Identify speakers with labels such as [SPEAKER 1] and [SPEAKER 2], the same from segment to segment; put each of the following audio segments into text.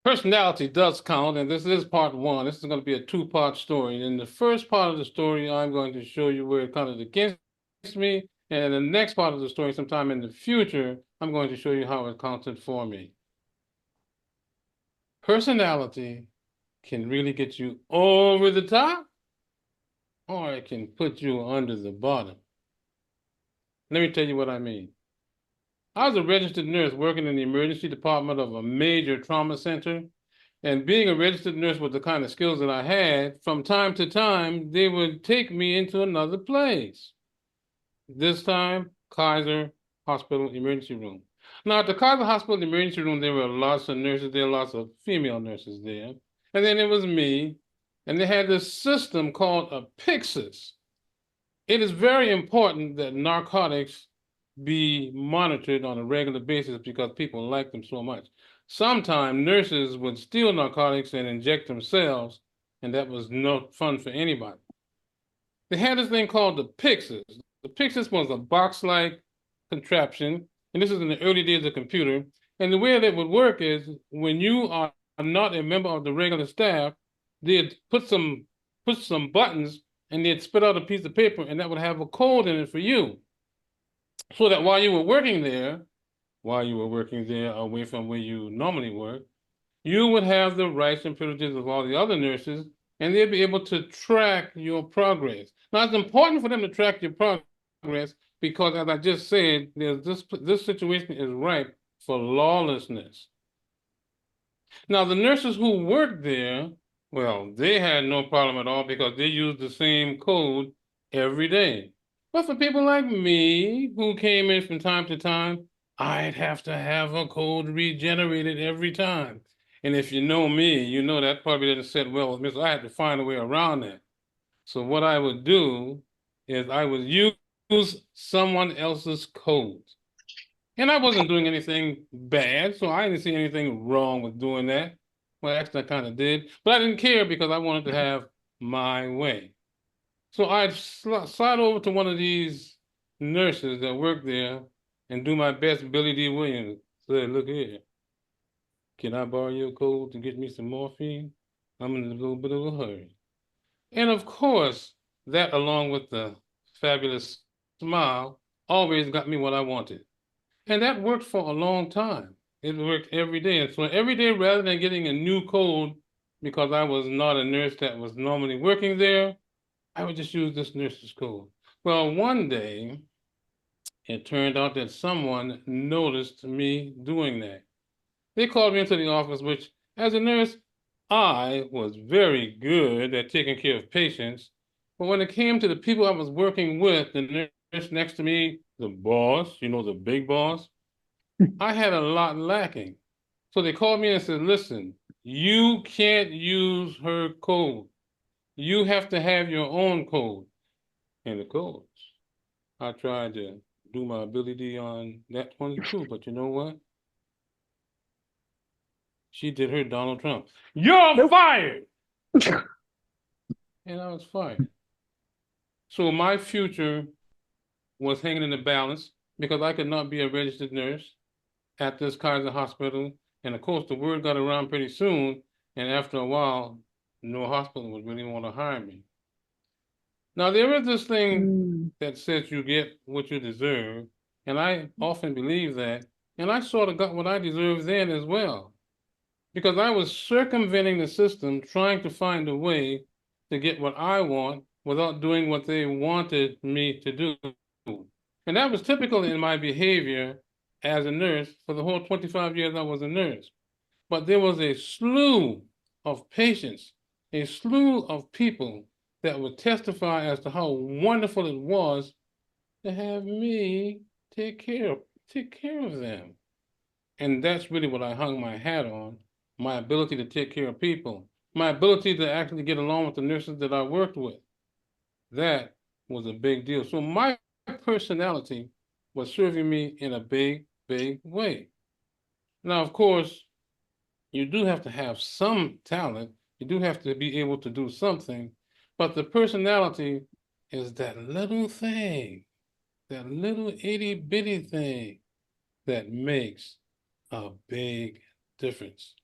[SPEAKER 1] Personality does count, and this is part one. This is going to be a two-part story. In the first part of the story, I'm going to show you where it counted against me, and in the next part of the story, sometime in the future, I'm going to show you how it counted for me. Personality can really get you over the top, or it can put you under the bottom. Let me tell you what I mean. I was a registered nurse working in the emergency department of a major trauma center. And being a registered nurse with the kind of skills that I had, from time to time, they would take me into another place. This time, Kaiser Hospital emergency room. Now, at the Kaiser Hospital emergency room, there were lots of nurses there, lots of female nurses there. And then it was me. And they had this system called a pyxis. It is very important that narcotics be monitored on a regular basis because people like them so much. Sometimes nurses would steal narcotics and inject themselves, and that was no fun for anybody. They had this thing called the Pyxis. The Pyxis was a box-like contraption, and this is in the early days of computer. And the way that would work is when you are not a member of the regular staff, they'd put some buttons and they'd spit out a piece of paper, and that would have a code in it for you. So that while you were working there away from where you normally work, you would have the rights and privileges of all the other nurses, and they'd be able to track your progress. Now, it's important for them to track your progress because, as I just said, this situation is ripe for lawlessness. Now, the nurses who worked there, well, they had no problem at all because they used the same code every day. But for people like me, who came in from time to time, I'd have to have a code regenerated every time. And if you know me, you know that probably didn't sit well with me, so I had to find a way around that. So what I would do is I would use someone else's code. And I wasn't doing anything bad, so I didn't see anything wrong with doing that. Well, actually, I kind of did, but I didn't care because I wanted to have my way. So I'd slide over to one of these nurses that work there and do my best Billy D. Williams. Say, look here, can I borrow your code to get me some morphine? I'm in a little bit of a hurry. And of course, that along with the fabulous smile always got me what I wanted. And that worked for a long time. It worked every day. And so every day, rather than getting a new code, because I was not a nurse that was normally working there, I would just use this nurse's code. Well, one day, it turned out that someone noticed me doing that. They called me into the office, which, as a nurse, I was very good at taking care of patients. But when it came to the people I was working with, the nurse next to me, the boss, the big boss, I had a lot lacking. So they called me and said, listen, you can't use her code. You have to have your own code. And the codes, I tried to do my ability on that one too, but you know what? She did her Donald Trump. You're fired! And I was fired. So my future was hanging in the balance because I could not be a registered nurse at this Kaiser hospital. And of course, the word got around pretty soon. And after a while, no hospital would really want to hire me. Now, there is this thing that says you get what you deserve. And I often believe that. And I sort of got what I deserved then as well. Because I was circumventing the system, trying to find a way to get what I want without doing what they wanted me to do. And that was typical in my behavior as a nurse for the whole 25 years I was a nurse. But there was a slew of patients, a slew of people that would testify as to how wonderful it was to have me take care of them. And that's really what I hung my hat on, my ability to take care of people, my ability to actually get along with the nurses that I worked with. That was a big deal. So my personality was serving me in a big, big way. Now, of course, you do have to have some talent. You do have to be able to do something. But the personality is that little thing, that little itty bitty thing that makes a big difference.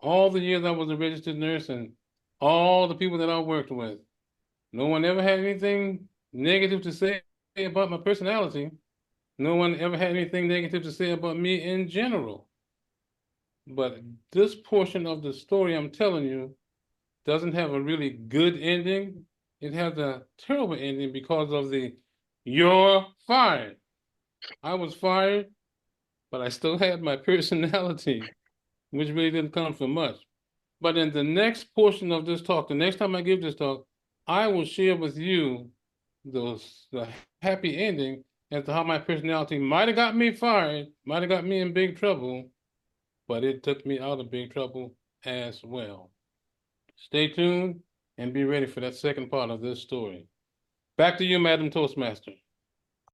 [SPEAKER 1] all the years I was a registered nurse and all the people that I worked with, no one ever had anything negative to say about my personality. No one ever had anything negative to say about me in general. But this portion of the story I'm telling you doesn't have a really good ending. It has a terrible ending because of the "you're fired." I was fired, but I still had my personality, which really didn't come from much. But in the next portion of this talk, the next time I give this talk, I will share with you the happy ending as to how my personality might have got me fired, might have got me in big trouble, but it took me out of big trouble as well. Stay tuned and be ready for that second part of this story. Back to you, Madam Toastmaster.